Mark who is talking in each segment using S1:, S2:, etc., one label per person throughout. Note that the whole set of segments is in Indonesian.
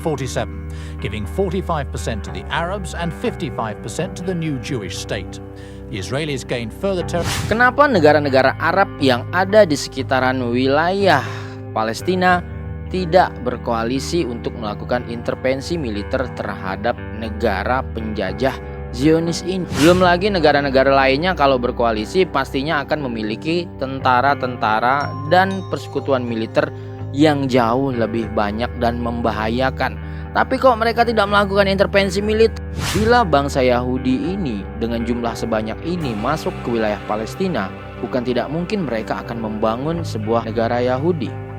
S1: 1947, giving 45% to the Arabs and 55% to the new Jewish state. The Israelis gained further territory.
S2: Kenapa negara-negara Arab yang ada di sekitaran wilayah Palestina tidak berkoalisi untuk melakukan intervensi militer terhadap negara penjajah Zionis ini? Belum lagi negara-negara lainnya kalau berkoalisi pastinya akan memiliki tentara-tentara dan persekutuan militer yang jauh lebih banyak dan membahayakan. Tapi kok mereka tidak melakukan intervensi militer? Bila bangsa Yahudi ini dengan jumlah sebanyak ini masuk ke wilayah Palestina, bukan tidak mungkin mereka akan membangun sebuah negara Yahudi.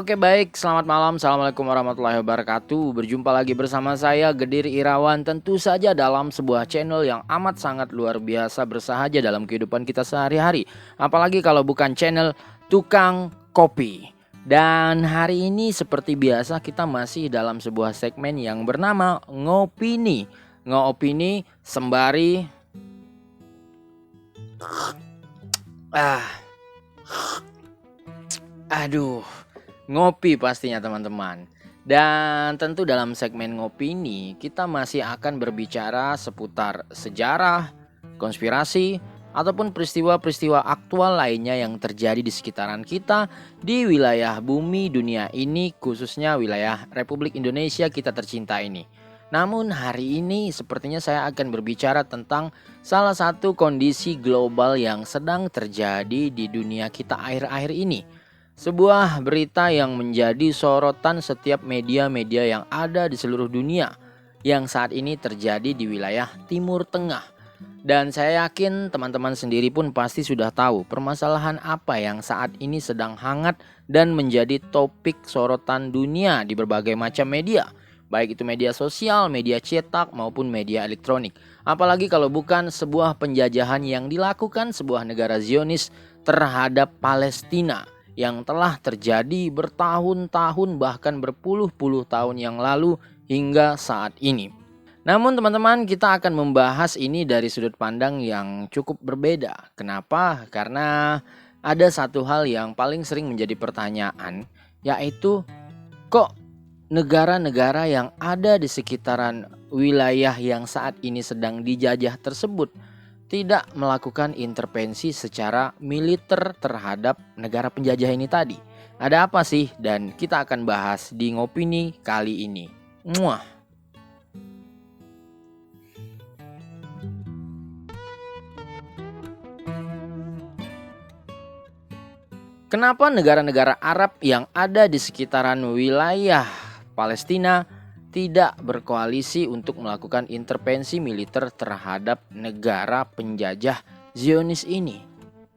S2: Oke baik, selamat malam. Assalamualaikum warahmatullahi wabarakatuh. Berjumpa lagi bersama saya Gedir Irawan. Tentu saja dalam sebuah channel yang amat sangat luar biasa bersahaja dalam kehidupan kita sehari-hari. Apalagi kalau bukan channel Tukang Kopi. Dan hari ini seperti biasa kita masih dalam sebuah segmen yang bernama Ngopini. Ngopini sembari ngopi pastinya teman-teman. Dan tentu dalam segmen ngopi ini kita masih akan berbicara seputar sejarah, konspirasi, ataupun peristiwa-peristiwa aktual lainnya yang terjadi di sekitaran kita di wilayah bumi dunia ini, khususnya wilayah Republik Indonesia kita tercinta ini. Namun hari ini sepertinya saya akan berbicara tentang salah satu kondisi global yang sedang terjadi di dunia kita akhir-akhir ini. Sebuah berita yang menjadi sorotan setiap media-media yang ada di seluruh dunia yang saat ini terjadi di wilayah Timur Tengah. Dan saya yakin teman-teman sendiri pun pasti sudah tahu permasalahan apa yang saat ini sedang hangat dan menjadi topik sorotan dunia di berbagai macam media. Baik itu media sosial, media cetak maupun media elektronik. Apalagi kalau bukan sebuah penjajahan yang dilakukan sebuah negara Zionis terhadap Palestina yang telah terjadi bertahun-tahun bahkan berpuluh-puluh tahun yang lalu hingga saat ini. Namun teman-teman, kita akan membahas ini dari sudut pandang yang cukup berbeda. Kenapa? Karena ada satu hal yang paling sering menjadi pertanyaan, yaitu kok negara-negara yang ada di sekitaran wilayah yang saat ini sedang dijajah tersebut tidak melakukan intervensi secara militer terhadap negara penjajah ini tadi. Ada apa sih? Dan kita akan bahas di Ngopini kali ini. Muah. Kenapa negara-negara Arab yang ada di sekitaran wilayah Palestina tidak berkoalisi untuk melakukan intervensi militer terhadap negara penjajah Zionis ini?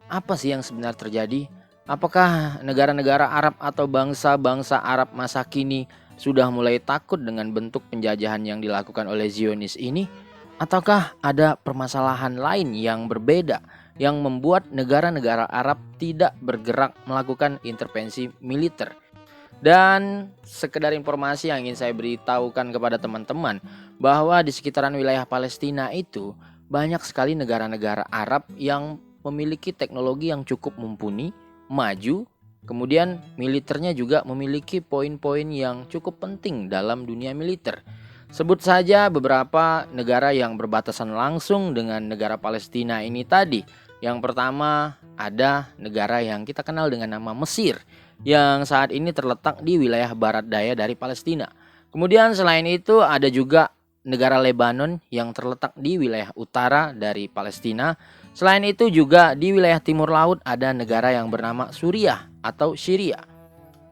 S2: Apa sih yang sebenarnya terjadi? Apakah negara-negara Arab atau bangsa-bangsa Arab masa kini sudah mulai takut dengan bentuk penjajahan yang dilakukan oleh Zionis ini? Ataukah ada permasalahan lain yang berbeda yang membuat negara-negara Arab tidak bergerak melakukan intervensi militer? Dan sekedar informasi yang ingin saya beritahukan kepada teman-teman bahwa di sekitaran wilayah Palestina itu banyak sekali negara-negara Arab yang memiliki teknologi yang cukup mumpuni, maju, kemudian militernya juga memiliki poin-poin yang cukup penting dalam dunia militer. Sebut saja beberapa negara yang berbatasan langsung dengan negara Palestina ini tadi. Yang pertama ada negara yang kita kenal dengan nama Mesir, yang saat ini terletak di wilayah barat daya dari Palestina. Kemudian selain itu ada juga negara Lebanon yang terletak di wilayah utara dari Palestina. Selain itu juga di wilayah timur laut ada negara yang bernama Suriah atau Syria.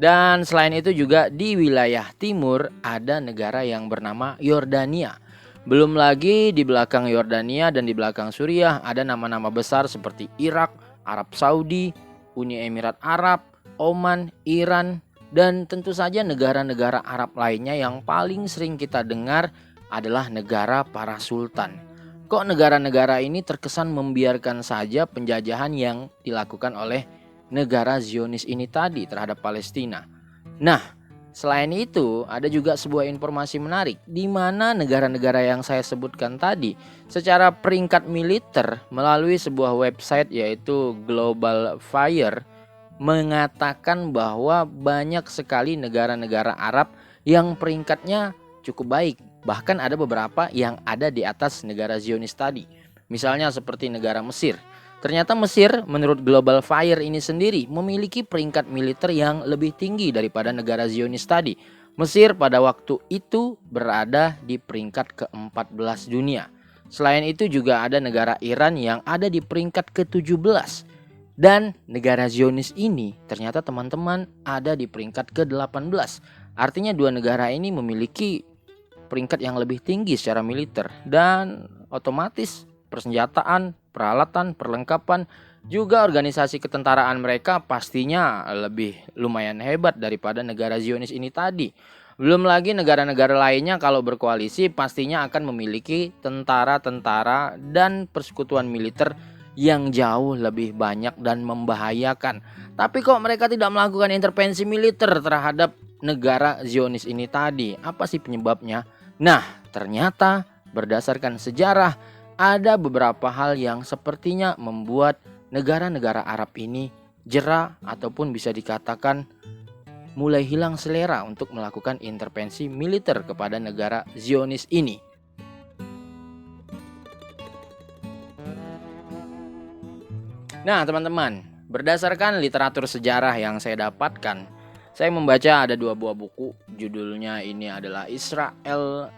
S2: Dan selain itu juga di wilayah timur ada negara yang bernama Yordania. Belum lagi di belakang Yordania dan di belakang Suriah ada nama-nama besar seperti Irak, Arab Saudi, Uni Emirat Arab, Oman, Iran, dan tentu saja negara-negara Arab lainnya yang paling sering kita dengar adalah negara para sultan. Kok negara-negara ini terkesan membiarkan saja penjajahan yang dilakukan oleh negara Zionis ini tadi terhadap Palestina? Nah, selain itu ada juga sebuah informasi menarik di mana negara-negara yang saya sebutkan tadi secara peringkat militer melalui sebuah website yaitu Global Fire mengatakan bahwa banyak sekali negara-negara Arab yang peringkatnya cukup baik. Bahkan ada beberapa yang ada di atas negara Zionis tadi. Misalnya seperti negara Mesir. Ternyata Mesir menurut Global Fire ini sendiri memiliki peringkat militer yang lebih tinggi daripada negara Zionis tadi. Mesir pada waktu itu berada di peringkat ke-14 dunia. Selain itu juga ada negara Iran yang ada di peringkat ke-17. Dan negara Zionis ini ternyata teman-teman ada di peringkat ke-18. Artinya dua negara ini memiliki peringkat yang lebih tinggi secara militer dan otomatis persenjataan, peralatan, perlengkapan juga organisasi ketentaraan mereka pastinya lebih lumayan hebat daripada negara Zionis ini tadi. Belum lagi negara-negara lainnya kalau berkoalisi pastinya akan memiliki tentara-tentara dan persekutuan militer yang jauh lebih banyak dan membahayakan. Tapi kok mereka tidak melakukan intervensi militer terhadap negara Zionis ini tadi? Apa sih penyebabnya? Nah, ternyata berdasarkan sejarah ada beberapa hal yang sepertinya membuat negara-negara Arab ini jera ataupun bisa dikatakan mulai hilang selera untuk melakukan intervensi militer kepada negara Zionis ini. Nah, teman-teman, berdasarkan literatur sejarah yang saya dapatkan, saya membaca ada dua buah buku. Judulnya ini adalah Israel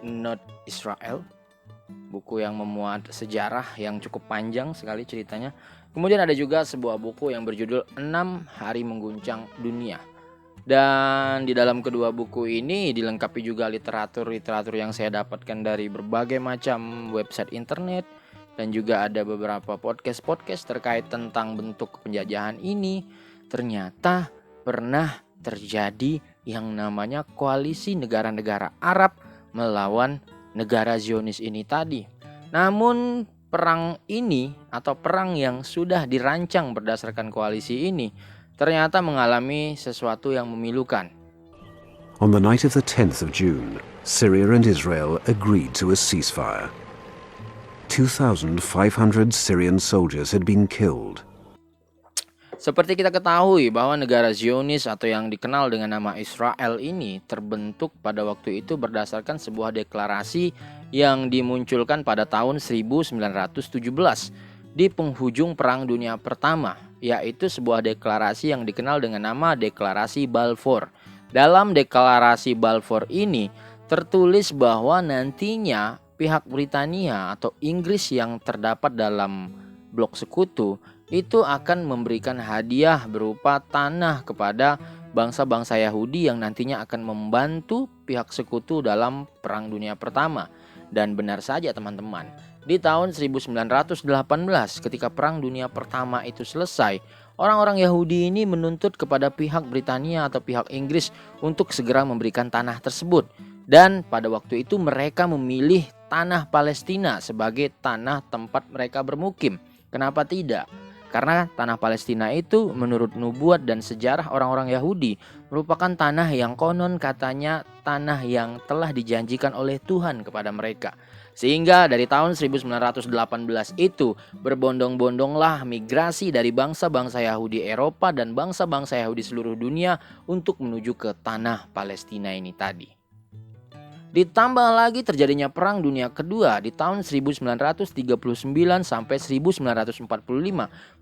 S2: Not Israel, buku yang memuat sejarah yang cukup panjang sekali ceritanya. Kemudian ada juga sebuah buku yang berjudul 6 Hari Mengguncang Dunia. Dan di dalam kedua buku ini dilengkapi juga literatur yang saya dapatkan dari berbagai macam website internet. Dan juga ada beberapa podcast terkait tentang bentuk penjajahan ini. Ternyata pernah terjadi yang namanya koalisi negara-negara Arab melawan negara Zionis ini tadi. Namun perang ini atau perang yang sudah dirancang berdasarkan koalisi ini ternyata mengalami sesuatu yang memilukan.
S3: On the night of the 10th of June, Syria and Israel agreed to a ceasefire. 2,500 Syrian soldiers had been killed.
S2: Seperti kita ketahui bahwa negara Zionis atau yang dikenal dengan nama Israel ini terbentuk pada waktu itu berdasarkan sebuah deklarasi yang dimunculkan pada tahun 1917 di penghujung Perang Dunia Pertama, yaitu sebuah deklarasi yang dikenal dengan nama Deklarasi Balfour. Dalam deklarasi Balfour ini tertulis bahwa nantinya pihak Britania atau Inggris yang terdapat dalam blok sekutu itu akan memberikan hadiah berupa tanah kepada bangsa-bangsa Yahudi yang nantinya akan membantu pihak sekutu dalam Perang Dunia Pertama. Dan benar saja teman-teman, di tahun 1918 ketika Perang Dunia Pertama itu selesai, orang-orang Yahudi ini menuntut kepada pihak Britania atau pihak Inggris untuk segera memberikan tanah tersebut. Dan pada waktu itu mereka memilih tanah Palestina sebagai tanah tempat mereka bermukim. Kenapa tidak? Karena tanah Palestina itu menurut nubuat dan sejarah orang-orang Yahudi merupakan tanah yang konon katanya tanah yang telah dijanjikan oleh Tuhan kepada mereka. Sehingga dari tahun 1918 itu berbondong-bondonglah migrasi dari bangsa-bangsa Yahudi Eropa dan bangsa-bangsa Yahudi seluruh dunia untuk menuju ke tanah Palestina ini tadi. Ditambah lagi terjadinya Perang Dunia Kedua di tahun 1939 sampai 1945.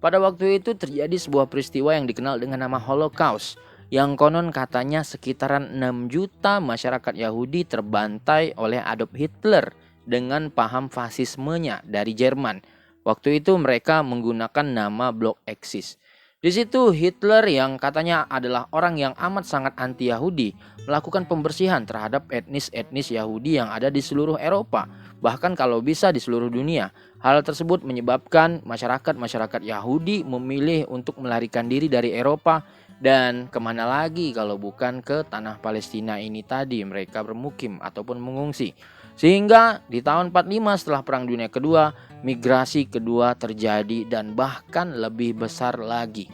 S2: Pada waktu itu terjadi sebuah peristiwa yang dikenal dengan nama Holocaust, yang konon katanya sekitaran 6 juta masyarakat Yahudi terbantai oleh Adolf Hitler dengan paham fasismenya dari Jerman. Waktu itu mereka menggunakan nama Blok Eksis. Di situ Hitler yang katanya adalah orang yang amat sangat anti-Yahudi melakukan pembersihan terhadap etnis-etnis Yahudi yang ada di seluruh Eropa, bahkan kalau bisa di seluruh dunia. Hal tersebut menyebabkan masyarakat Yahudi memilih untuk melarikan diri dari Eropa, dan kemana lagi kalau bukan ke tanah Palestina ini tadi mereka bermukim ataupun mengungsi. Sehingga di tahun 45 setelah Perang Dunia Kedua, migrasi kedua terjadi dan bahkan lebih besar lagi.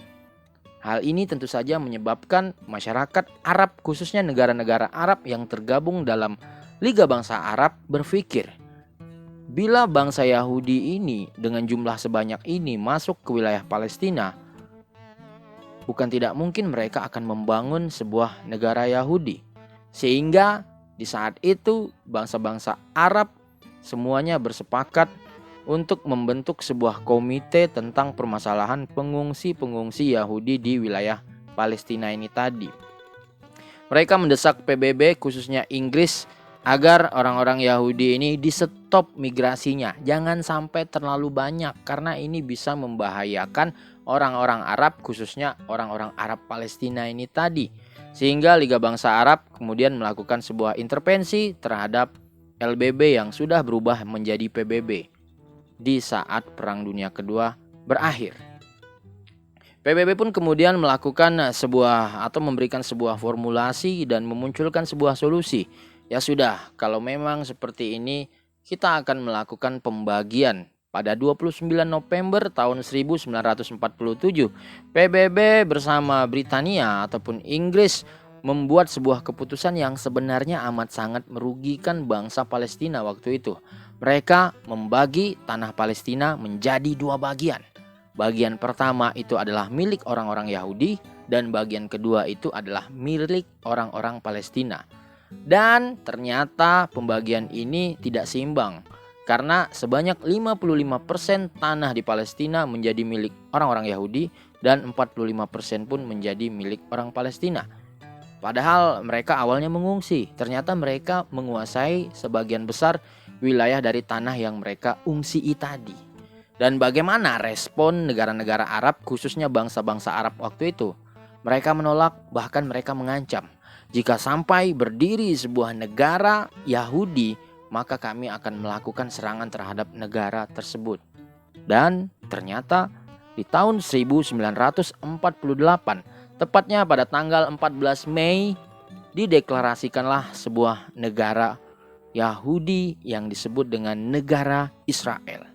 S2: Hal ini tentu saja menyebabkan masyarakat Arab, khususnya negara-negara Arab yang tergabung dalam Liga Bangsa Arab, berpikir, bila bangsa Yahudi ini dengan jumlah sebanyak ini masuk ke wilayah Palestina, bukan tidak mungkin mereka akan membangun sebuah negara Yahudi. Sehingga di saat itu bangsa-bangsa Arab semuanya bersepakat untuk membentuk sebuah komite tentang permasalahan pengungsi-pengungsi Yahudi di wilayah Palestina ini tadi. Mereka mendesak PBB, khususnya Inggris, agar orang-orang Yahudi ini di-stop migrasinya. Jangan sampai terlalu banyak karena ini bisa membahayakan orang-orang Arab, khususnya orang-orang Arab Palestina ini tadi. Sehingga Liga Bangsa Arab kemudian melakukan sebuah intervensi terhadap LBB yang sudah berubah menjadi PBB di saat Perang Dunia Kedua berakhir. PBB pun kemudian melakukan memberikan sebuah formulasi dan memunculkan sebuah solusi. Ya sudah, kalau memang seperti ini, kita akan melakukan pembagian. Pada 29 November tahun 1947, PBB bersama Britania ataupun Inggris membuat sebuah keputusan yang sebenarnya amat sangat merugikan bangsa Palestina waktu itu. Mereka membagi tanah Palestina menjadi dua bagian. Bagian pertama itu adalah milik orang-orang Yahudi dan bagian kedua itu adalah milik orang-orang Palestina. Dan ternyata pembagian ini tidak seimbang karena sebanyak 55% tanah di Palestina menjadi milik orang-orang Yahudi dan 45% pun menjadi milik orang Palestina. Padahal mereka awalnya mengungsi, ternyata mereka menguasai sebagian besar wilayah dari tanah yang mereka ungsii tadi. Dan bagaimana respon negara-negara Arab, khususnya bangsa-bangsa Arab waktu itu? Mereka menolak, bahkan mereka mengancam, jika sampai berdiri sebuah negara Yahudi, maka kami akan melakukan serangan terhadap negara tersebut. Dan ternyata di tahun 1948, tepatnya pada tanggal 14 Mei, dideklarasikanlah sebuah negara Yahudi yang disebut dengan negara Israel.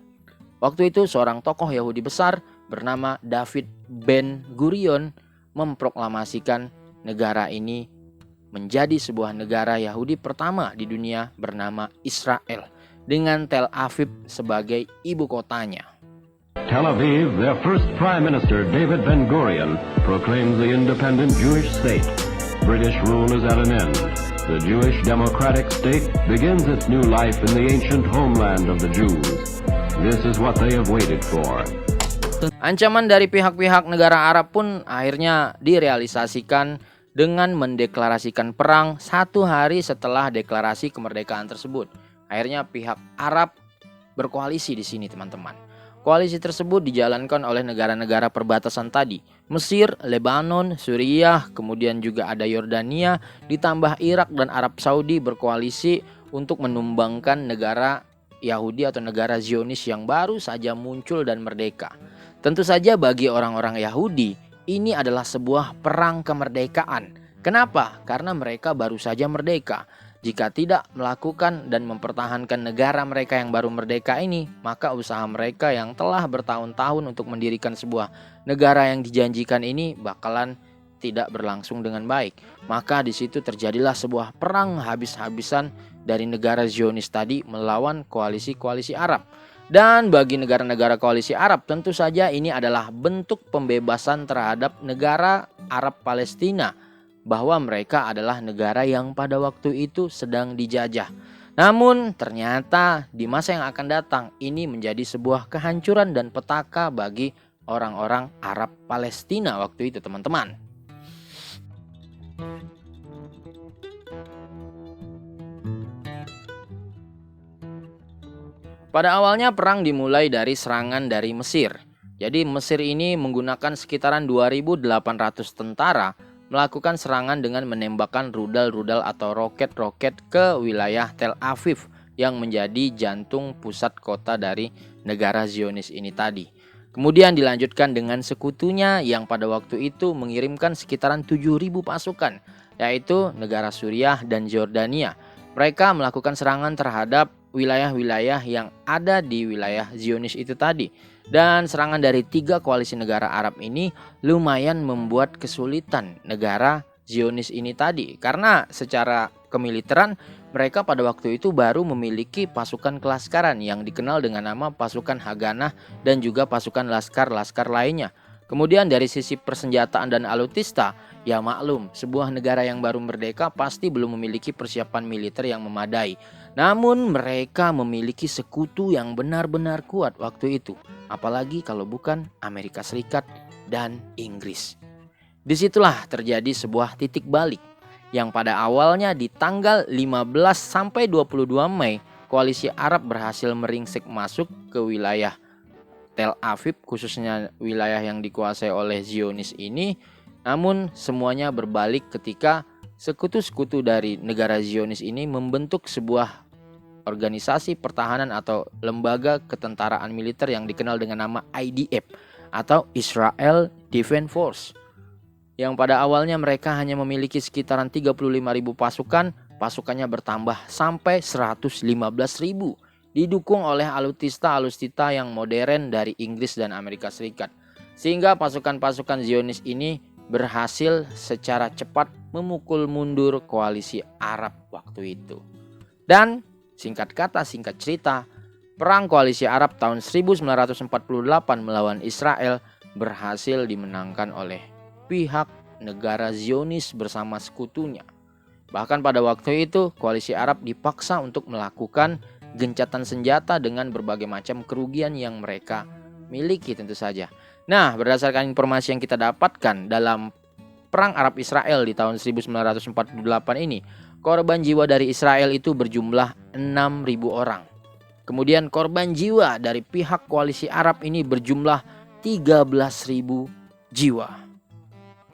S2: Waktu itu seorang tokoh Yahudi besar bernama David Ben Gurion memproklamasikan negara ini menjadi sebuah negara Yahudi pertama di dunia bernama Israel, dengan Tel Aviv sebagai ibu kotanya.
S4: Tel Aviv, their first Prime Minister David Ben Gurion proclaims the independent Jewish state. British rule is at an end. The Jewish democratic state begins its new life in the ancient homeland of the Jews. This is what they have waited for.
S2: Ancaman dari pihak-pihak negara Arab pun akhirnya direalisasikan dengan mendeklarasikan perang 1 hari setelah deklarasi kemerdekaan tersebut. Akhirnya pihak Arab berkoalisi di sini, teman-teman. Koalisi tersebut dijalankan oleh negara-negara perbatasan tadi, Mesir, Lebanon, Suriah, kemudian juga ada Yordania, ditambah Irak dan Arab Saudi berkoalisi untuk menumbangkan negara Yahudi atau negara Zionis yang baru saja muncul dan merdeka. Tentu saja bagi orang-orang Yahudi, ini adalah sebuah perang kemerdekaan. Kenapa? Karena mereka baru saja merdeka. Jika tidak melakukan dan mempertahankan negara mereka yang baru merdeka ini, maka usaha mereka yang telah bertahun-tahun untuk mendirikan sebuah negara yang dijanjikan ini bakalan tidak berlangsung dengan baik. Maka di situ terjadilah sebuah perang habis-habisan dari negara Zionis tadi melawan koalisi-koalisi Arab. Dan bagi negara-negara koalisi Arab, tentu saja ini adalah bentuk pembebasan terhadap negara Arab Palestina, bahwa mereka adalah negara yang pada waktu itu sedang dijajah. Namun ternyata di masa yang akan datang ini menjadi sebuah kehancuran dan petaka bagi orang-orang Arab Palestina waktu itu, teman-teman. Pada awalnya perang dimulai dari serangan dari Mesir. Jadi Mesir ini menggunakan sekitaran 2.800 tentara melakukan serangan dengan menembakkan rudal-rudal atau roket-roket ke wilayah Tel Aviv yang menjadi jantung pusat kota dari negara Zionis ini tadi. Kemudian dilanjutkan dengan sekutunya yang pada waktu itu mengirimkan sekitaran 7.000 pasukan, yaitu negara Suriah dan Yordania. Mereka melakukan serangan terhadap wilayah-wilayah yang ada di wilayah Zionis itu tadi. Dan serangan dari 3 koalisi negara Arab ini lumayan membuat kesulitan negara Zionis ini tadi. Karena secara kemiliteran mereka pada waktu itu baru memiliki pasukan kelaskaran yang dikenal dengan nama pasukan Haganah dan juga pasukan laskar-laskar lainnya. Kemudian dari sisi persenjataan dan alutsista, ya maklum, sebuah negara yang baru merdeka pasti belum memiliki persiapan militer yang memadai. Namun mereka memiliki sekutu yang benar-benar kuat waktu itu. Apalagi kalau bukan Amerika Serikat dan Inggris. Disitulah terjadi sebuah titik balik yang pada awalnya di tanggal 15 sampai 22 Mei koalisi Arab berhasil meringsek masuk ke wilayah Tel Aviv, khususnya wilayah yang dikuasai oleh Zionis ini. Namun semuanya berbalik ketika sekutu-sekutu dari negara Zionis ini membentuk sebuah organisasi pertahanan atau lembaga ketentaraan militer yang dikenal dengan nama IDF atau Israel Defense Force. Yang pada awalnya mereka hanya memiliki sekitaran 35.000 pasukan, pasukannya bertambah sampai 115.000, didukung oleh alutsista yang modern dari Inggris dan Amerika Serikat. Sehingga pasukan-pasukan Zionis ini berhasil secara cepat memukul mundur koalisi Arab waktu itu. Dan singkat kata, singkat cerita, perang koalisi Arab tahun 1948 melawan Israel berhasil dimenangkan oleh pihak negara Zionis bersama sekutunya. Bahkan pada waktu itu koalisi Arab dipaksa untuk melakukan gencatan senjata dengan berbagai macam kerugian yang mereka miliki tentu saja. Nah, berdasarkan informasi yang kita dapatkan dalam perang Arab Israel di tahun 1948 ini, korban jiwa dari Israel itu berjumlah 6.000 orang. Kemudian korban jiwa dari pihak koalisi Arab ini berjumlah 13.000 jiwa.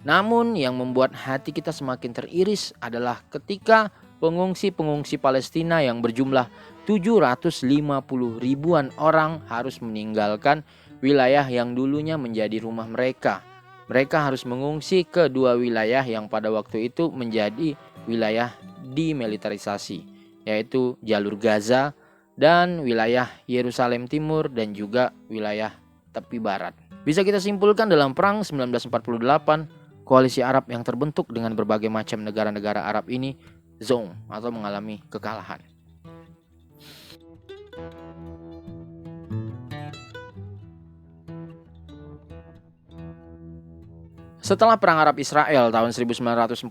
S2: Namun yang membuat hati kita semakin teriris adalah ketika pengungsi-pengungsi Palestina yang berjumlah 750 ribuan orang harus meninggalkan wilayah yang dulunya menjadi rumah mereka. Mereka harus mengungsi ke 2 wilayah yang pada waktu itu menjadi wilayah demilitarisasi, yaitu jalur Gaza dan wilayah Yerusalem Timur dan juga wilayah tepi barat. Bisa kita simpulkan dalam perang 1948, koalisi Arab yang terbentuk dengan berbagai macam negara-negara Arab ini zonk atau mengalami kekalahan. Setelah perang Arab Israel tahun 1948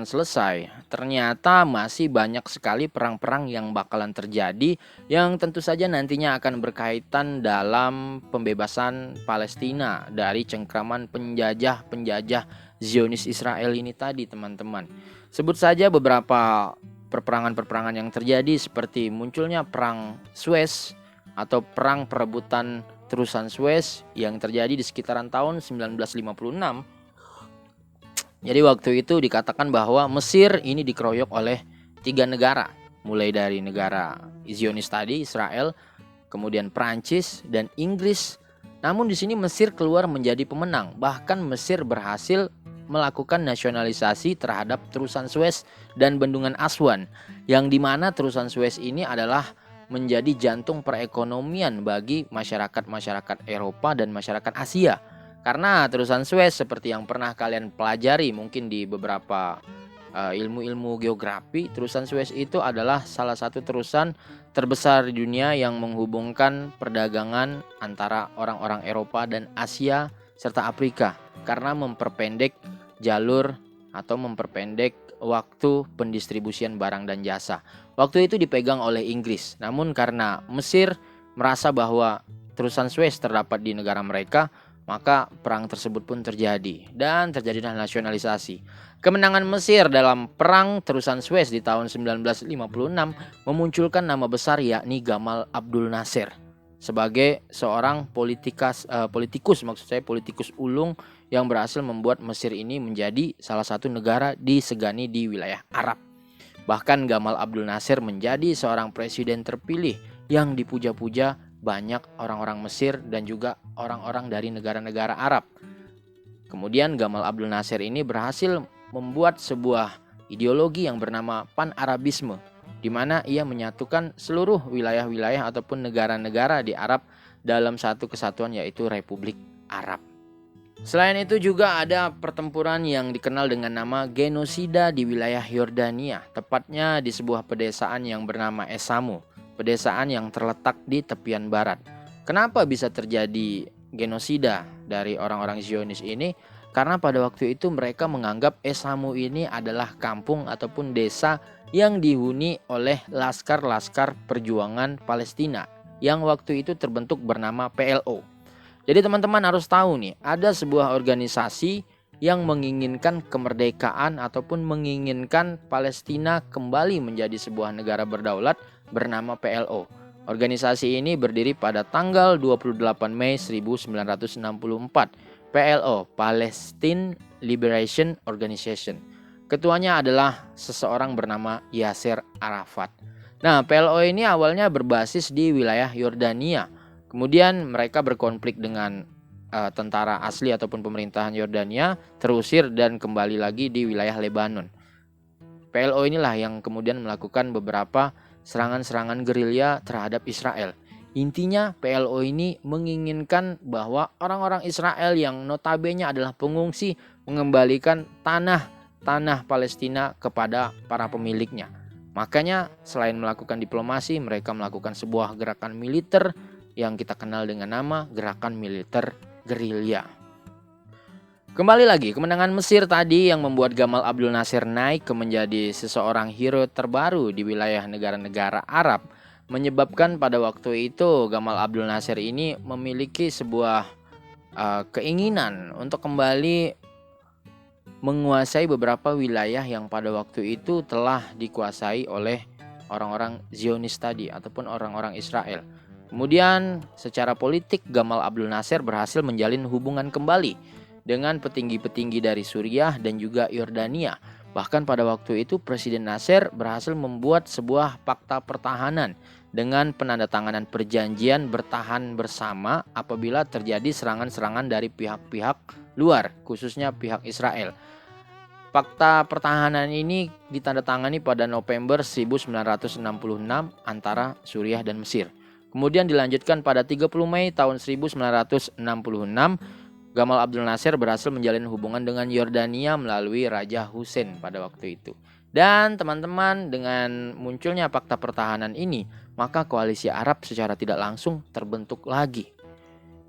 S2: selesai, ternyata masih banyak sekali perang-perang yang bakalan terjadi yang tentu saja nantinya akan berkaitan dalam pembebasan Palestina dari cengkraman penjajah Zionis Israel ini tadi, teman-teman. Sebut saja beberapa perperangan-perperangan yang terjadi seperti munculnya perang Suez atau perang perebutan terusan Suez yang terjadi di sekitaran tahun 1956. Jadi waktu itu dikatakan bahwa Mesir ini dikeroyok oleh 3 negara, mulai dari negara Zionis tadi, Israel, kemudian Prancis dan Inggris. Namun di sini Mesir keluar menjadi pemenang. Bahkan Mesir berhasil melakukan nasionalisasi terhadap terusan Suez dan bendungan Aswan, yang dimana terusan Suez ini adalah menjadi jantung perekonomian bagi masyarakat-masyarakat Eropa dan masyarakat Asia. Karena terusan Suez seperti yang pernah kalian pelajari mungkin di beberapa ilmu-ilmu geografi, terusan Suez itu adalah salah satu terusan terbesar di dunia yang menghubungkan perdagangan antara orang-orang Eropa dan Asia serta Afrika, karena memperpendek jalur atau memperpendek waktu pendistribusian barang dan jasa. Waktu itu dipegang oleh Inggris, namun karena Mesir merasa bahwa terusan Suez terdapat di negara mereka, maka perang tersebut pun terjadi dan terjadilah nasionalisasi. Kemenangan Mesir dalam perang terusan Suez di tahun 1956 memunculkan nama besar yakni Gamal Abdul Nasser. sebagai seorang politikus ulung yang berhasil membuat Mesir ini menjadi salah satu negara disegani di wilayah Arab. Bahkan Gamal Abdul Nasir menjadi seorang presiden terpilih yang dipuja-puja banyak orang-orang Mesir dan juga orang-orang dari negara-negara Arab. Kemudian Gamal Abdul Nasir ini berhasil membuat sebuah ideologi yang bernama Pan-Arabisme, di mana ia menyatukan seluruh wilayah-wilayah ataupun negara-negara di Arab dalam satu kesatuan, yaitu Republik Arab. Selain itu juga ada pertempuran yang dikenal dengan nama genosida di wilayah Yordania, tepatnya di sebuah pedesaan yang bernama Esamu, pedesaan yang terletak di tepian barat. Kenapa bisa terjadi genosida dari orang-orang Zionis ini? Karena pada waktu itu mereka menganggap Esamu ini adalah kampung ataupun desa yang dihuni oleh laskar-laskar perjuangan Palestina yang waktu itu terbentuk bernama PLO. Jadi teman-teman harus tahu nih, ada sebuah organisasi yang menginginkan kemerdekaan ataupun menginginkan Palestina kembali menjadi sebuah negara berdaulat bernama PLO. Organisasi ini berdiri pada tanggal 28 Mei 1964. PLO, Palestine Liberation Organization. Ketuanya adalah seseorang bernama Yasser Arafat. Nah, PLO ini awalnya berbasis di wilayah Yordania. Kemudian mereka berkonflik dengan tentara asli ataupun pemerintahan Yordania, terusir dan kembali lagi di wilayah Lebanon. PLO inilah yang kemudian melakukan beberapa serangan-serangan gerilya terhadap Israel. Intinya PLO ini menginginkan bahwa orang-orang Israel yang notabene adalah pengungsi mengembalikan tanah Palestina kepada para pemiliknya. Makanya selain melakukan diplomasi, mereka melakukan sebuah gerakan militer yang kita kenal dengan nama gerakan militer gerilya. Kembali lagi, kemenangan Mesir tadi yang membuat Gamal Abdul Nasir naik ke menjadi seseorang hero terbaru di wilayah negara-negara Arab, menyebabkan pada waktu itu Gamal Abdul Nasir ini memiliki sebuah keinginan untuk kembali menguasai beberapa wilayah yang pada waktu itu telah dikuasai oleh orang-orang Zionis tadi ataupun orang-orang Israel. Kemudian secara politik Gamal Abdul Nasir berhasil menjalin hubungan kembali dengan petinggi-petinggi dari Suriah dan juga Yordania. Bahkan pada waktu itu Presiden Nasir berhasil membuat sebuah fakta pertahanan dengan penandatanganan perjanjian bertahan bersama apabila terjadi serangan-serangan dari pihak-pihak luar, khususnya pihak Israel. Fakta pertahanan ini ditandatangani pada November 1966 antara Suriah dan Mesir. Kemudian dilanjutkan pada 30 Mei tahun 1966, Gamal Abdul Nasir berhasil menjalin hubungan dengan Yordania melalui Raja Hussein pada waktu itu. Dan teman-teman, dengan munculnya fakta pertahanan ini, maka koalisi Arab secara tidak langsung terbentuk lagi.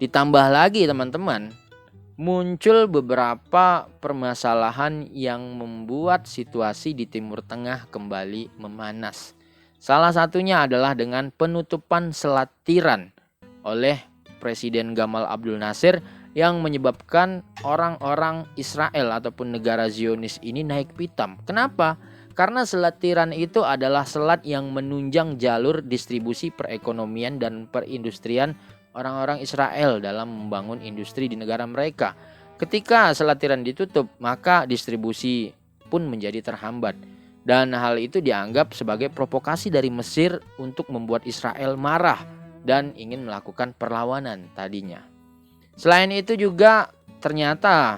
S2: Ditambah lagi teman-teman, muncul beberapa permasalahan yang membuat situasi di Timur Tengah kembali memanas. Salah satunya adalah dengan penutupan Selat Tiran oleh Presiden Gamal Abdul Nasir yang menyebabkan orang-orang Israel ataupun negara Zionis ini naik pitam. Kenapa? Karena Selat Tiran itu adalah selat yang menunjang jalur distribusi perekonomian dan perindustrian orang-orang Israel dalam membangun industri di negara mereka. Ketika Selat Tiran ditutup, maka distribusi pun menjadi terhambat. Dan hal itu dianggap sebagai provokasi dari Mesir untuk membuat Israel marah dan ingin melakukan perlawanan tadinya. Selain itu juga ternyata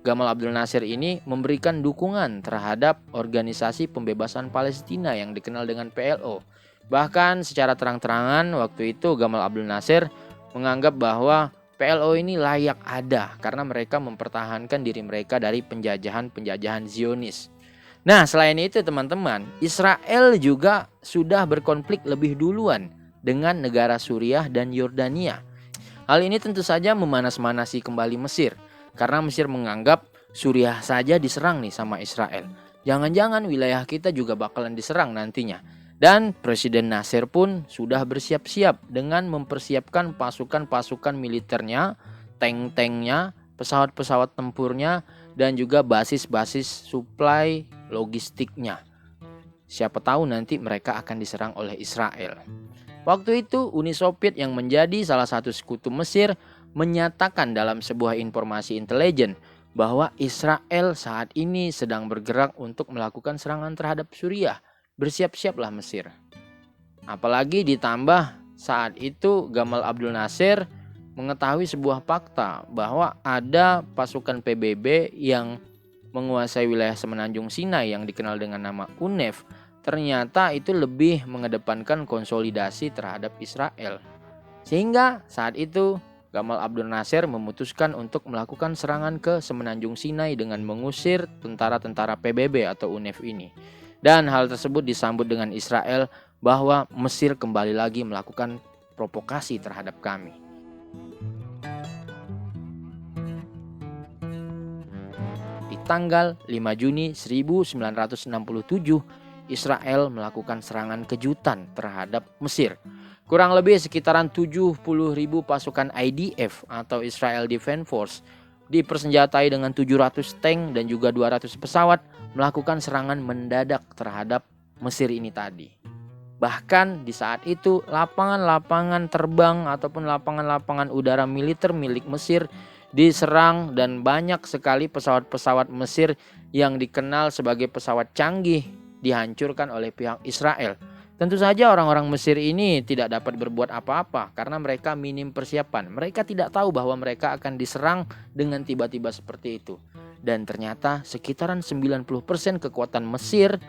S2: Gamal Abdul Nasir ini memberikan dukungan terhadap organisasi pembebasan Palestina yang dikenal dengan PLO. Bahkan secara terang-terangan waktu itu Gamal Abdul Nasir menganggap bahwa PLO ini layak ada karena mereka mempertahankan diri mereka dari penjajahan Zionis. Nah, selain itu teman-teman, Israel juga sudah berkonflik lebih duluan dengan negara Suriah dan Yordania. Hal ini tentu saja memanas-manasi kembali Mesir, karena Mesir menganggap Suriah saja diserang nih sama Israel. Jangan-jangan wilayah kita juga bakalan diserang nantinya. Dan Presiden Nasir pun sudah bersiap-siap dengan mempersiapkan pasukan-pasukan militernya, tank-tanknya, pesawat-pesawat tempurnya, dan juga basis-basis suplai logistiknya. Siapa tahu nanti mereka akan diserang oleh Israel. Waktu itu Uni Soviet yang menjadi salah satu sekutu Mesir menyatakan dalam sebuah informasi intelijen bahwa Israel saat ini sedang bergerak untuk melakukan serangan terhadap Suriah. Bersiap-siaplah Mesir. Apalagi ditambah saat itu Gamal Abdul Nasir mengetahui sebuah fakta bahwa ada pasukan PBB yang menguasai wilayah Semenanjung Sinai yang dikenal dengan nama UNEF. Ternyata itu lebih mengedepankan konsolidasi terhadap Israel. Sehingga saat itu Gamal Abdul Nasir memutuskan untuk melakukan serangan ke Semenanjung Sinai dengan mengusir tentara-tentara PBB atau UNEF ini. Dan hal tersebut disambut dengan Israel bahwa Mesir kembali lagi melakukan provokasi terhadap kami. Di tanggal 5 Juni 1967, Israel melakukan serangan kejutan terhadap Mesir. Kurang lebih sekitaran 70.000 pasukan IDF atau Israel Defense Force dipersenjatai dengan 700 tank dan juga 200 pesawat melakukan serangan mendadak terhadap Mesir ini tadi. Bahkan di saat itu lapangan-lapangan terbang ataupun lapangan-lapangan udara militer milik Mesir diserang dan banyak sekali pesawat-pesawat Mesir yang dikenal sebagai pesawat canggih dihancurkan oleh pihak Israel. Tentu saja orang-orang Mesir ini tidak dapat berbuat apa-apa karena mereka minim persiapan. Mereka tidak tahu bahwa mereka akan diserang dengan tiba-tiba seperti itu. Dan ternyata sekitaran 90% kekuatan Mesir,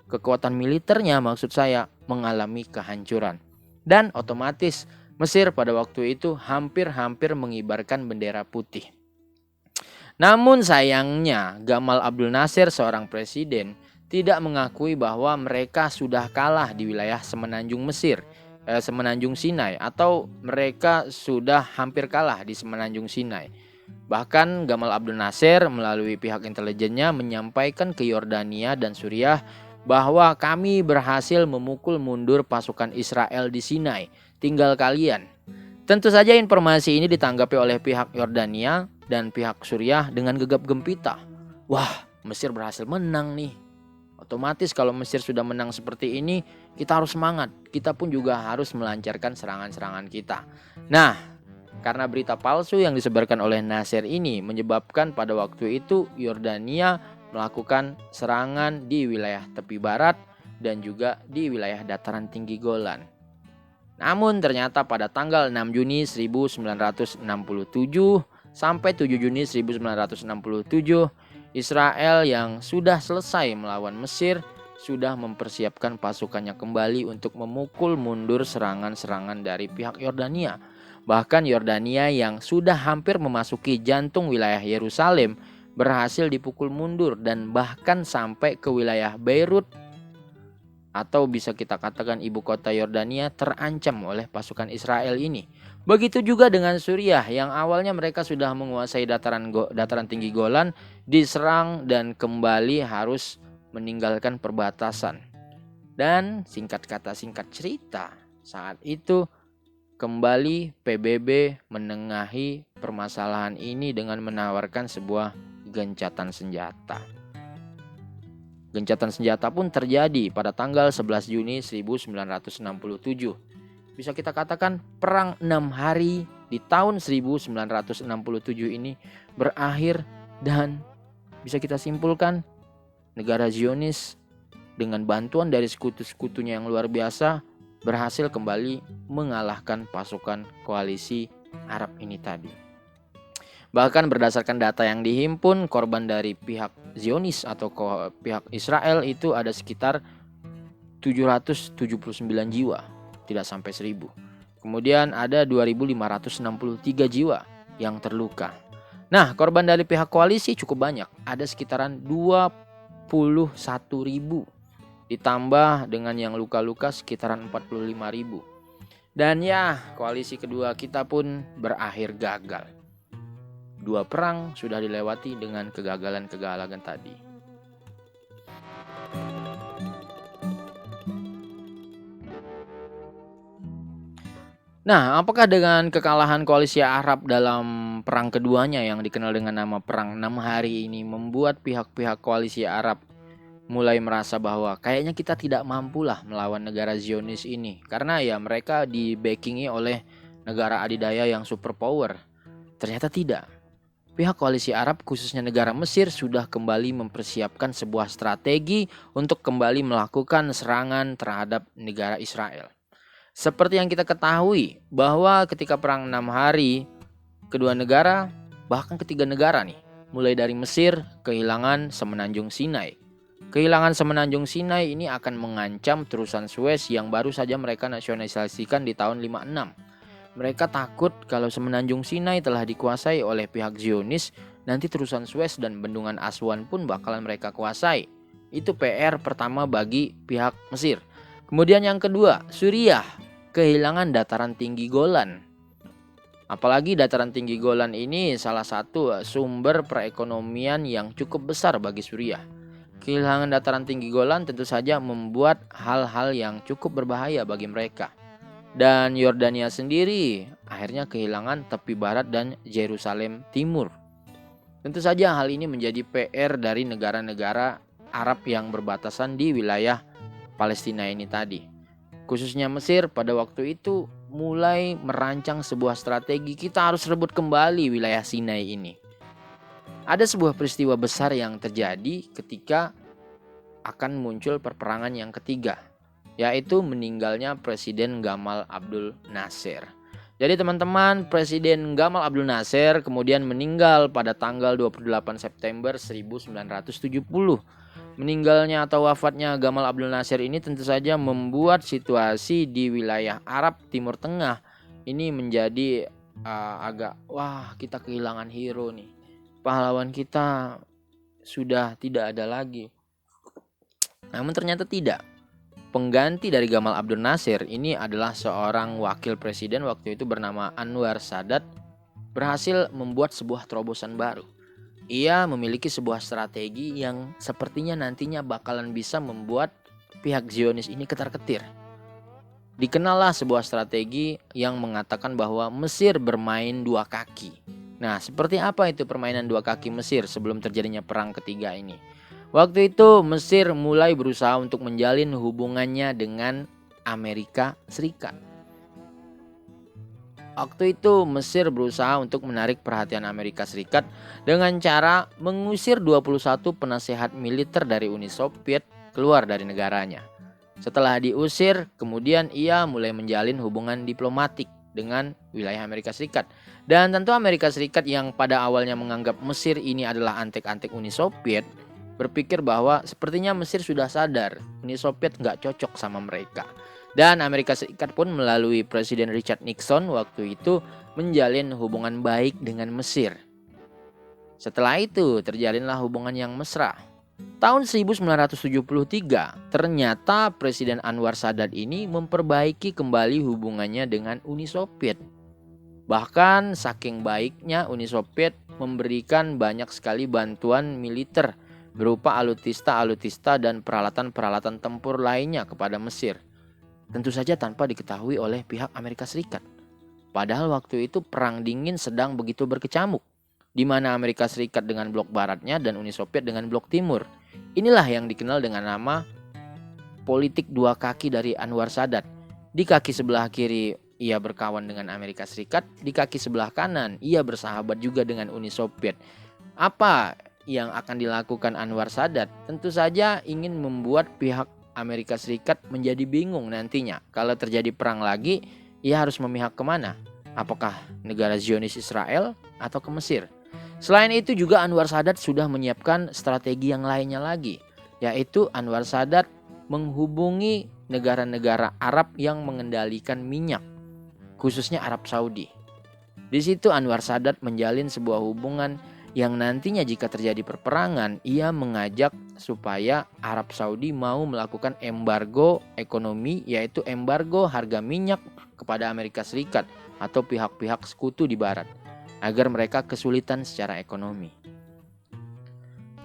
S2: kekuatan militernya maksud saya, mengalami kehancuran. Dan otomatis Mesir pada waktu itu hampir-hampir mengibarkan bendera putih. Namun sayangnya Gamal Abdul Nasir seorang presiden tidak mengakui bahwa mereka sudah kalah di wilayah Semenanjung Semenanjung Sinai atau mereka sudah hampir kalah di Semenanjung Sinai. Bahkan Gamal Abdul Nasir melalui pihak intelijennya menyampaikan ke Yordania dan Suriah bahwa kami berhasil memukul mundur pasukan Israel di Sinai, tinggal kalian. Tentu saja informasi ini ditanggapi oleh pihak Yordania dan pihak Suriah dengan gegap gempita. Wah, Mesir berhasil menang nih. Otomatis kalau Mesir sudah menang seperti ini, kita harus semangat. Kita pun juga harus melancarkan serangan-serangan kita. Nah, karena berita palsu yang disebarkan oleh Nasir ini menyebabkan pada waktu itu Yordania melakukan serangan di wilayah tepi barat dan juga di wilayah dataran tinggi Golan. Namun ternyata pada tanggal 6 Juni 1967 sampai 7 Juni 1967, Israel yang sudah selesai melawan Mesir sudah mempersiapkan pasukannya kembali untuk memukul mundur serangan-serangan dari pihak Yordania. Bahkan Yordania yang sudah hampir memasuki jantung wilayah Yerusalem berhasil dipukul mundur dan bahkan sampai ke wilayah Beirut atau bisa kita katakan ibu kota Yordania terancam oleh pasukan Israel ini. Begitu juga dengan Suriah yang awalnya mereka sudah menguasai dataran tinggi Golan, diserang dan kembali harus meninggalkan perbatasan. Dan singkat kata singkat cerita, saat itu kembali PBB menengahi permasalahan ini dengan menawarkan sebuah gencatan senjata. Gencatan senjata pun terjadi pada tanggal 11 Juni 1967. Bisa kita katakan perang 6 hari di tahun 1967 ini berakhir dan bisa kita simpulkan negara Zionis dengan bantuan dari sekutu-sekutunya yang luar biasa berhasil kembali mengalahkan pasukan koalisi Arab ini tadi. Bahkan berdasarkan data yang dihimpun, korban dari pihak Zionis atau pihak Israel itu ada sekitar 779 jiwa, tidak sampai 1000. Kemudian ada 2.563 jiwa yang terluka. Nah, korban dari pihak koalisi cukup banyak, ada sekitaran 21.000. Ditambah dengan yang luka-luka sekitaran 45.000. Dan ya, koalisi kedua kita pun berakhir gagal. 2 perang sudah dilewati dengan kegagalan-kegagalan tadi. Nah, apakah dengan kekalahan koalisi Arab dalam perang keduanya yang dikenal dengan nama Perang 6 Hari ini membuat pihak-pihak koalisi Arab mulai merasa bahwa kayaknya kita tidak mampulah melawan negara Zionis ini, karena ya mereka di-backingi oleh negara adidaya yang superpower. Ternyata tidak. Pihak koalisi Arab khususnya negara Mesir sudah kembali mempersiapkan sebuah strategi untuk kembali melakukan serangan terhadap negara Israel. Seperti yang kita ketahui bahwa ketika perang 6 hari, kedua negara, bahkan ketiga negara nih, mulai dari Mesir kehilangan semenanjung Sinai. Kehilangan semenanjung Sinai ini akan mengancam terusan Suez yang baru saja mereka nasionalisasikan di tahun 56. Mereka takut kalau semenanjung Sinai telah dikuasai oleh pihak Zionis, nanti terusan Suez dan bendungan Aswan pun bakalan mereka kuasai. Itu PR pertama bagi pihak Mesir. Kemudian yang kedua, Suriah kehilangan dataran tinggi Golan. Apalagi dataran tinggi Golan ini salah satu sumber perekonomian yang cukup besar bagi Suriah. Kehilangan dataran tinggi Golan tentu saja membuat hal-hal yang cukup berbahaya bagi mereka. Dan Yordania sendiri akhirnya kehilangan tepi barat dan Yerusalem Timur. Tentu saja hal ini menjadi PR dari negara-negara Arab yang berbatasan di wilayah Palestina ini tadi. Khususnya Mesir pada waktu itu mulai merancang sebuah strategi, kita harus rebut kembali wilayah Sinai ini. Ada sebuah peristiwa besar yang terjadi ketika akan muncul perperangan yang ketiga, yaitu meninggalnya Presiden Gamal Abdul Nasser. Jadi teman-teman, Presiden Gamal Abdul Nasser kemudian meninggal pada tanggal 28 September 1970. Meninggalnya atau wafatnya Gamal Abdul Nasser ini tentu saja membuat situasi di wilayah Arab Timur Tengah ini menjadi kita kehilangan hero nih. Pahlawan kita sudah tidak ada lagi. Namun ternyata tidak. Pengganti dari Gamal Abdul Nasser ini adalah seorang wakil presiden waktu itu bernama Anwar Sadat, berhasil membuat sebuah terobosan baru. Ia memiliki sebuah strategi yang sepertinya nantinya bakalan bisa membuat pihak Zionis ini ketar-ketir. Dikenallah sebuah strategi yang mengatakan bahwa Mesir bermain dua kaki. Nah, seperti apa itu permainan dua kaki Mesir sebelum terjadinya perang ketiga ini? Waktu itu Mesir mulai berusaha untuk menjalin hubungannya dengan Amerika Serikat. Waktu itu Mesir berusaha untuk menarik perhatian Amerika Serikat dengan cara mengusir 21 penasehat militer dari Uni Soviet keluar dari negaranya. Setelah diusir, kemudian ia mulai menjalin hubungan diplomatik dengan wilayah Amerika Serikat. Dan tentu Amerika Serikat yang pada awalnya menganggap Mesir ini adalah antek-antek Uni Soviet, berpikir bahwa sepertinya Mesir sudah sadar Uni Soviet nggak cocok sama mereka. Dan Amerika Serikat pun melalui Presiden Richard Nixon waktu itu menjalin hubungan baik dengan Mesir. Setelah itu terjalinlah hubungan yang mesra. Tahun 1973 ternyata Presiden Anwar Sadat ini memperbaiki kembali hubungannya dengan Uni Soviet. Bahkan saking baiknya Uni Soviet memberikan banyak sekali bantuan militer berupa alutsista dan peralatan-peralatan tempur lainnya kepada Mesir. Tentu saja tanpa diketahui oleh pihak Amerika Serikat. Padahal waktu itu perang dingin sedang begitu berkecamuk, di mana Amerika Serikat dengan blok baratnya dan Uni Soviet dengan blok timur. Inilah yang dikenal dengan nama politik dua kaki dari Anwar Sadat. Di kaki sebelah kiri ia berkawan dengan Amerika Serikat, di kaki sebelah kanan ia bersahabat juga dengan Uni Soviet. Apa yang akan dilakukan Anwar Sadat? Tentu saja ingin membuat pihak Amerika Serikat menjadi bingung nantinya. Kalau terjadi perang lagi, ia harus memihak kemana? Apakah negara Zionis Israel atau ke Mesir? Selain itu juga Anwar Sadat sudah menyiapkan strategi yang lainnya lagi, yaitu Anwar Sadat menghubungi negara-negara Arab yang mengendalikan minyak, khususnya Arab Saudi. Di situ Anwar Sadat menjalin sebuah hubungan yang nantinya jika terjadi perperangan, ia mengajak supaya Arab Saudi mau melakukan embargo ekonomi, yaitu embargo harga minyak kepada Amerika Serikat atau pihak-pihak sekutu di barat, agar mereka kesulitan secara ekonomi.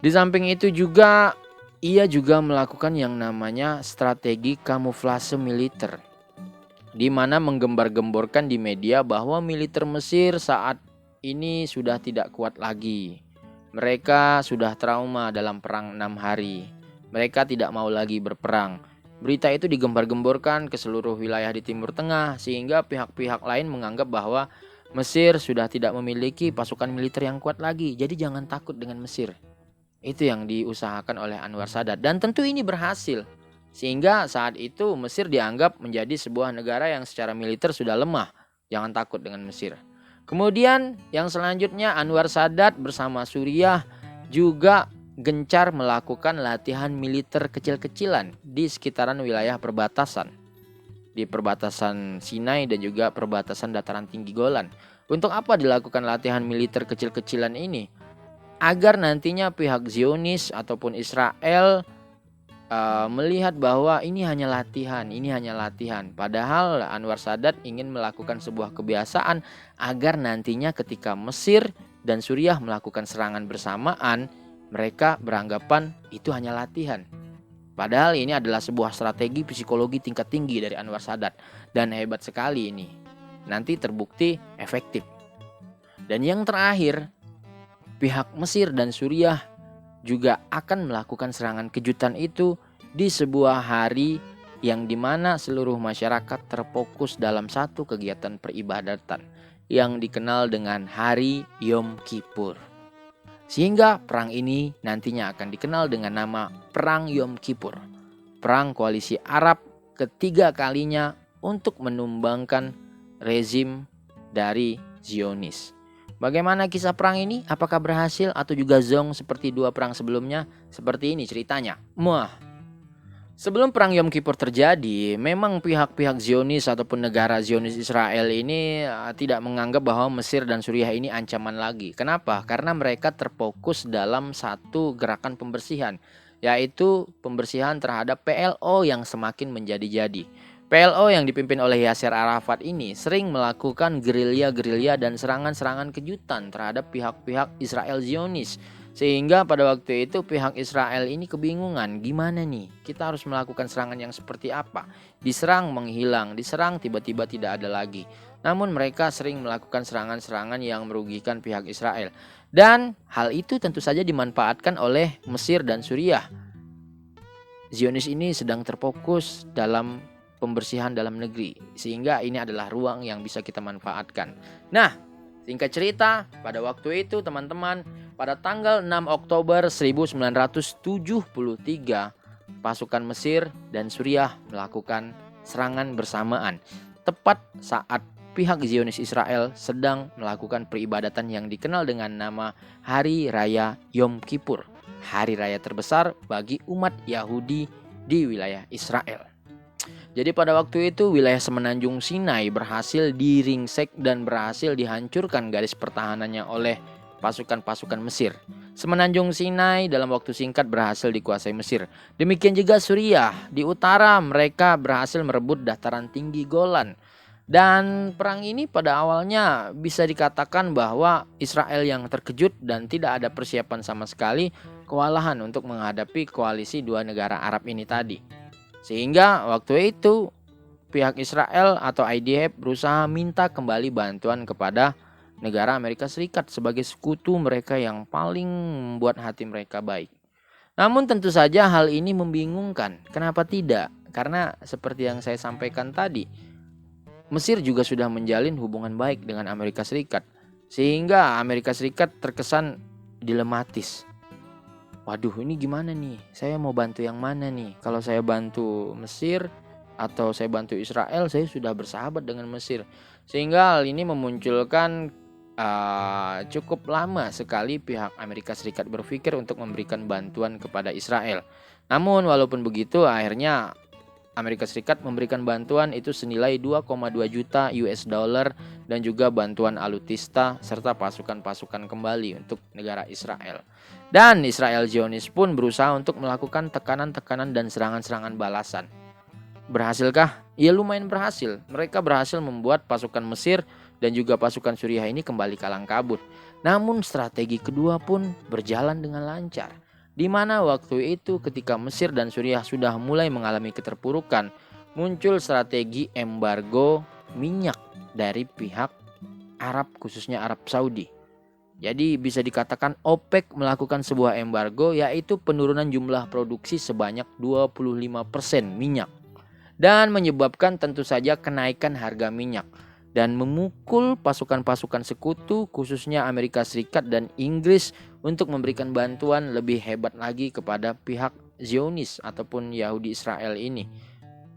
S2: Di samping itu juga ia juga melakukan yang namanya strategi kamuflase militer, di mana menggembar-gemborkan di media bahwa militer Mesir saat ini sudah tidak kuat lagi. Mereka sudah trauma dalam perang 6 hari. Mereka tidak mau lagi berperang. Berita itu digembar-gemborkan ke seluruh wilayah di Timur Tengah sehingga pihak-pihak lain menganggap bahwa Mesir sudah tidak memiliki pasukan militer yang kuat lagi. Jadi jangan takut dengan Mesir. Itu yang diusahakan oleh Anwar Sadat dan tentu ini berhasil. Sehingga saat itu Mesir dianggap menjadi sebuah negara yang secara militer sudah lemah. Jangan takut dengan Mesir. Kemudian yang selanjutnya Anwar Sadat bersama Suriah juga gencar melakukan latihan militer kecil-kecilan di sekitaran wilayah perbatasan. Di perbatasan Sinai dan juga perbatasan dataran tinggi Golan. Untuk apa dilakukan latihan militer kecil-kecilan ini? Agar nantinya pihak Zionis ataupun Israel melihat bahwa ini hanya latihan. Padahal Anwar Sadat ingin melakukan sebuah kebiasaan agar nantinya ketika Mesir dan Suriah melakukan serangan bersamaan, mereka beranggapan itu hanya latihan. Padahal ini adalah sebuah strategi psikologi tingkat tinggi dari Anwar Sadat. Dan hebat sekali ini. Nanti terbukti efektif. Dan yang terakhir, pihak Mesir dan Suriah juga akan melakukan serangan kejutan itu di sebuah hari yang dimana seluruh masyarakat terfokus dalam satu kegiatan peribadatan yang dikenal dengan Hari Yom Kippur. Sehingga perang ini nantinya akan dikenal dengan nama Perang Yom Kippur. Perang koalisi Arab ketiga kalinya untuk menumbangkan rezim dari Zionis. Bagaimana kisah perang ini? Apakah berhasil atau juga zong seperti dua perang sebelumnya? Seperti ini ceritanya. Sebelum perang Yom Kippur terjadi, memang pihak-pihak Zionis ataupun negara Zionis Israel ini tidak menganggap bahwa Mesir dan Suriah ini ancaman lagi. Kenapa? Karena mereka terfokus dalam satu gerakan pembersihan, yaitu pembersihan terhadap PLO yang semakin menjadi-jadi. PLO yang dipimpin oleh Yasser Arafat ini sering melakukan gerilya-gerilya dan serangan-serangan kejutan terhadap pihak-pihak Israel Zionis. Sehingga pada waktu itu pihak Israel ini kebingungan, gimana nih kita harus melakukan serangan yang seperti apa. Diserang menghilang, diserang tiba-tiba tidak ada lagi. Namun mereka sering melakukan serangan-serangan yang merugikan pihak Israel. Dan hal itu tentu saja dimanfaatkan oleh Mesir dan Suriah. Zionis ini sedang terfokus dalam pembersihan dalam negeri. Sehingga ini adalah ruang yang bisa kita manfaatkan. Nah, singkat cerita, pada waktu itu teman-teman, pada tanggal 6 Oktober 1973, pasukan Mesir dan Suriah melakukan serangan bersamaan. Tepat saat pihak Zionis Israel sedang melakukan peribadatan yang dikenal dengan nama Hari Raya Yom Kippur. Hari raya terbesar bagi umat Yahudi di wilayah Israel. Jadi pada waktu itu wilayah semenanjung Sinai berhasil diringsek dan berhasil dihancurkan garis pertahanannya oleh pasukan-pasukan Mesir. Semenanjung Sinai dalam waktu singkat berhasil dikuasai Mesir. Demikian juga Suriah. Di utara mereka berhasil merebut dataran tinggi Golan. Dan perang ini pada awalnya bisa dikatakan bahwa Israel yang terkejut dan tidak ada persiapan sama sekali, kewalahan untuk menghadapi koalisi dua negara Arab ini tadi. Sehingga waktu itu pihak Israel atau IDF berusaha minta kembali bantuan kepada negara Amerika Serikat sebagai sekutu mereka yang paling membuat hati mereka baik. Namun tentu saja hal ini membingungkan. Kenapa tidak? Karena seperti yang saya sampaikan tadi, Mesir juga sudah menjalin hubungan baik dengan Amerika Serikat. Sehingga Amerika Serikat terkesan dilematis. Waduh, ini gimana nih? Saya mau bantu yang mana nih? Kalau saya bantu Mesir atau saya bantu Israel, saya sudah bersahabat dengan Mesir. Sehingga hal ini memunculkan cukup lama sekali pihak Amerika Serikat berpikir untuk memberikan bantuan kepada Israel. Namun walaupun begitu, akhirnya Amerika Serikat memberikan bantuan itu senilai 2,2 juta US dollar dan juga bantuan alutsista serta pasukan-pasukan kembali untuk negara Israel. Dan Israel Zionis pun berusaha untuk melakukan tekanan-tekanan dan serangan-serangan balasan. Berhasilkah? Ya lumayan berhasil. Mereka berhasil membuat pasukan Mesir dan juga pasukan Suriah ini kembali kalang kabut. Namun strategi kedua pun berjalan dengan lancar. Di mana waktu itu ketika Mesir dan Suriah sudah mulai mengalami keterpurukan, muncul strategi embargo minyak dari pihak Arab, khususnya Arab Saudi. Jadi bisa dikatakan OPEC melakukan sebuah embargo, yaitu penurunan jumlah produksi sebanyak 25% minyak, dan menyebabkan tentu saja kenaikan harga minyak dan memukul pasukan-pasukan sekutu khususnya Amerika Serikat dan Inggris untuk memberikan bantuan lebih hebat lagi kepada pihak Zionis ataupun Yahudi Israel ini.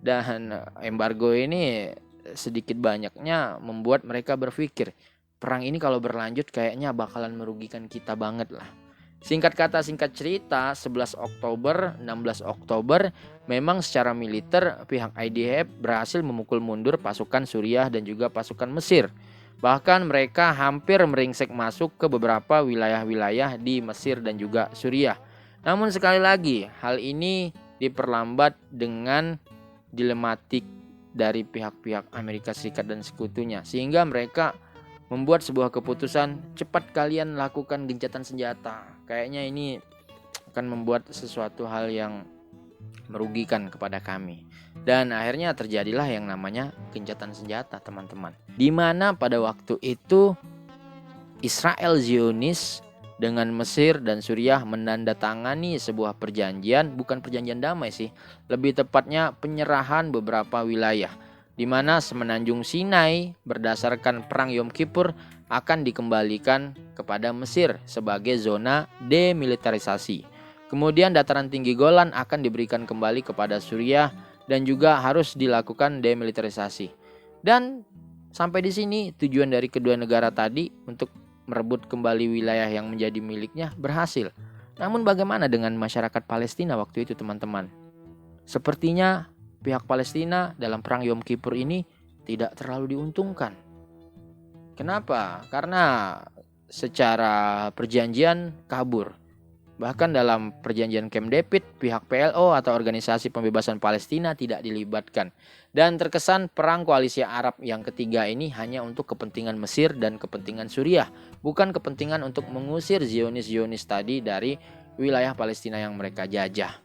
S2: Dan embargo ini sedikit banyaknya membuat mereka berpikir, perang ini kalau berlanjut kayaknya bakalan merugikan kita banget lah. Singkat kata singkat cerita, 11 Oktober, 16 Oktober memang secara militer pihak IDF berhasil memukul mundur pasukan Suriah dan juga pasukan Mesir. Bahkan mereka hampir meringsek masuk ke beberapa wilayah-wilayah di Mesir dan juga Suriah. Namun sekali lagi hal ini diperlambat dengan dilematik dari pihak-pihak Amerika Serikat dan sekutunya, sehingga mereka membuat sebuah keputusan, cepat kalian lakukan gencatan senjata. Kayaknya ini akan membuat sesuatu hal yang merugikan kepada kami. Dan akhirnya terjadilah yang namanya gencatan senjata, teman-teman. Di mana pada waktu itu Israel Zionis dengan Mesir dan Suriah menandatangani sebuah perjanjian, bukan perjanjian damai sih, lebih tepatnya penyerahan beberapa wilayah, di mana semenanjung Sinai berdasarkan perang Yom Kippur akan dikembalikan kepada Mesir sebagai zona demilitarisasi. Kemudian dataran tinggi Golan akan diberikan kembali kepada Suriah dan juga harus dilakukan demilitarisasi. Dan sampai di sini tujuan dari kedua negara tadi untuk merebut kembali wilayah yang menjadi miliknya berhasil. Namun bagaimana dengan masyarakat Palestina waktu itu, teman-teman? Sepertinya pihak Palestina dalam perang Yom Kippur ini tidak terlalu diuntungkan. Kenapa? Karena secara perjanjian kabur. Bahkan dalam perjanjian Camp David, pihak PLO atau Organisasi Pembebasan Palestina tidak dilibatkan. Dan terkesan perang koalisi Arab yang ketiga ini hanya untuk kepentingan Mesir dan kepentingan Suriah, bukan kepentingan untuk mengusir Zionis-Zionis tadi dari wilayah Palestina yang mereka jajah.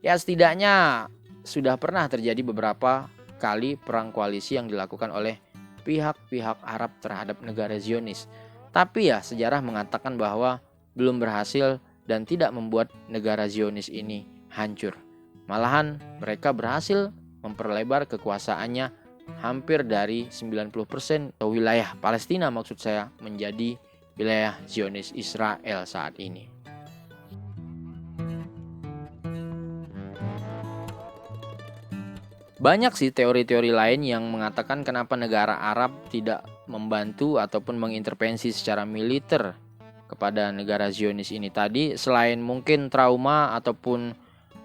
S2: Ya setidaknya sudah pernah terjadi beberapa kali perang koalisi yang dilakukan oleh pihak-pihak Arab terhadap negara Zionis. Tapi ya sejarah mengatakan bahwa belum berhasil dan tidak membuat negara Zionis ini hancur. Malahan mereka berhasil memperlebar kekuasaannya hampir dari 90% atau wilayah Palestina maksud saya menjadi wilayah Zionis Israel saat ini. Banyak sih teori-teori lain yang mengatakan kenapa negara Arab tidak membantu ataupun mengintervensi secara militer kepada negara Zionis ini tadi, selain mungkin trauma ataupun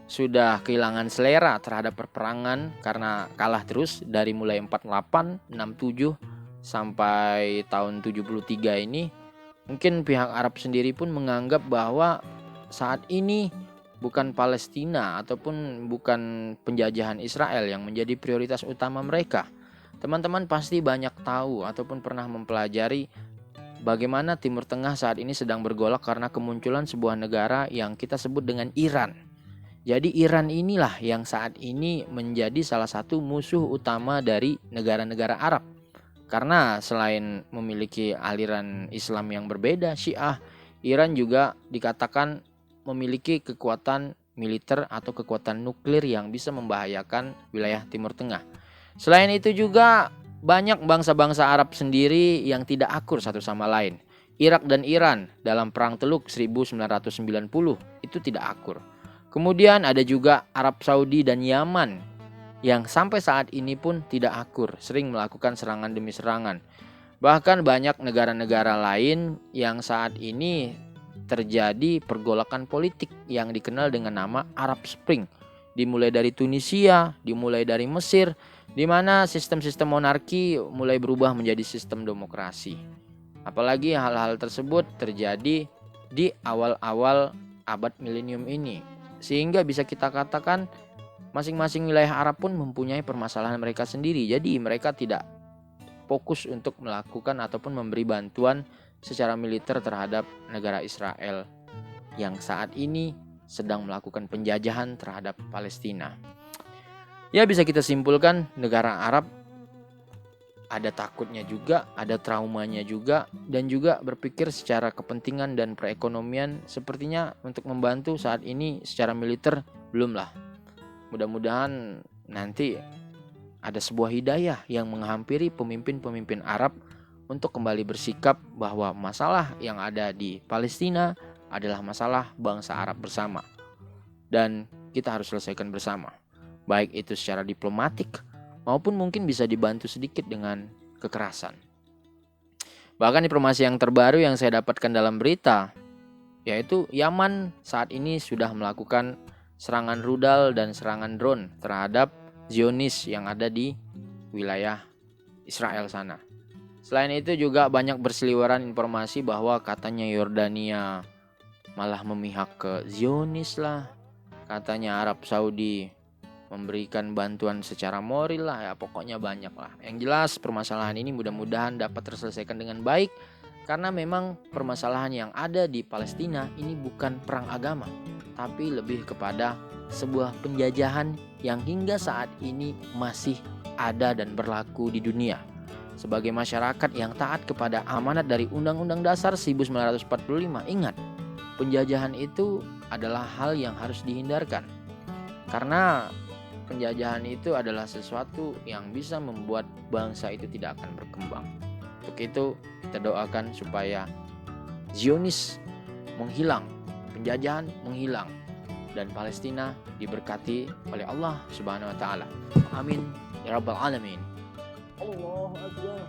S2: sudah kehilangan selera terhadap perperangan karena kalah terus dari mulai 48, 67 sampai tahun 73 ini. Mungkin pihak Arab sendiri pun menganggap bahwa saat ini bukan Palestina ataupun bukan penjajahan Israel yang menjadi prioritas utama mereka. Teman-teman pasti banyak tahu ataupun pernah mempelajari bagaimana Timur Tengah saat ini sedang bergolak karena kemunculan sebuah negara yang kita sebut dengan Iran. Jadi Iran inilah yang saat ini menjadi salah satu musuh utama dari negara-negara Arab. Karena selain memiliki aliran Islam yang berbeda, Syiah, Iran juga dikatakan memiliki kekuatan militer atau kekuatan nuklir yang bisa membahayakan wilayah Timur Tengah. Selain itu juga banyak bangsa-bangsa Arab sendiri yang tidak akur satu sama lain. Irak dan Iran dalam Perang Teluk 1990 itu tidak akur. Kemudian ada juga Arab Saudi dan Yaman yang sampai saat ini pun tidak akur, sering melakukan serangan demi serangan. Bahkan banyak negara-negara lain yang saat ini terjadi pergolakan politik yang dikenal dengan nama Arab Spring. Dimulai dari Tunisia, dimulai dari Mesir, di mana sistem-sistem monarki mulai berubah menjadi sistem demokrasi. Apalagi hal-hal tersebut terjadi di awal-awal abad milenium ini. Sehingga bisa kita katakan masing-masing wilayah Arab pun mempunyai permasalahan mereka sendiri. Jadi mereka tidak fokus untuk melakukan ataupun memberi bantuan secara militer terhadap negara Israel yang saat ini sedang melakukan penjajahan terhadap Palestina. Ya bisa kita simpulkan negara Arab ada takutnya juga, ada traumanya juga, dan juga berpikir secara kepentingan dan perekonomian sepertinya untuk membantu saat ini secara militer belumlah. Mudah-mudahan nanti ada sebuah hidayah yang menghampiri pemimpin-pemimpin Arab untuk kembali bersikap bahwa masalah yang ada di Palestina adalah masalah bangsa Arab bersama. Dan kita harus selesaikan bersama. Baik itu secara diplomatik maupun mungkin bisa dibantu sedikit dengan kekerasan. Bahkan informasi yang terbaru yang saya dapatkan dalam berita, yaitu Yaman saat ini sudah melakukan serangan rudal dan serangan drone terhadap Zionis yang ada di wilayah Israel sana. Selain itu juga banyak berseliweran informasi bahwa katanya Yordania malah memihak ke Zionis lah. Katanya Arab Saudi memberikan bantuan secara moral lah, ya pokoknya banyak lah. Yang jelas permasalahan ini mudah-mudahan dapat terselesaikan dengan baik, karena memang permasalahan yang ada di Palestina ini bukan perang agama, tapi lebih kepada sebuah penjajahan yang hingga saat ini masih ada dan berlaku di dunia. Sebagai masyarakat yang taat kepada amanat dari Undang-Undang Dasar 1945, ingat, penjajahan itu adalah hal yang harus dihindarkan. Karena penjajahan itu adalah sesuatu yang bisa membuat bangsa itu tidak akan berkembang. Untuk itu kita doakan supaya Zionis menghilang, penjajahan menghilang, dan Palestina diberkati oleh Allah Subhanahu wa taala. Amin ya rabbal alamin. Allahu akbar.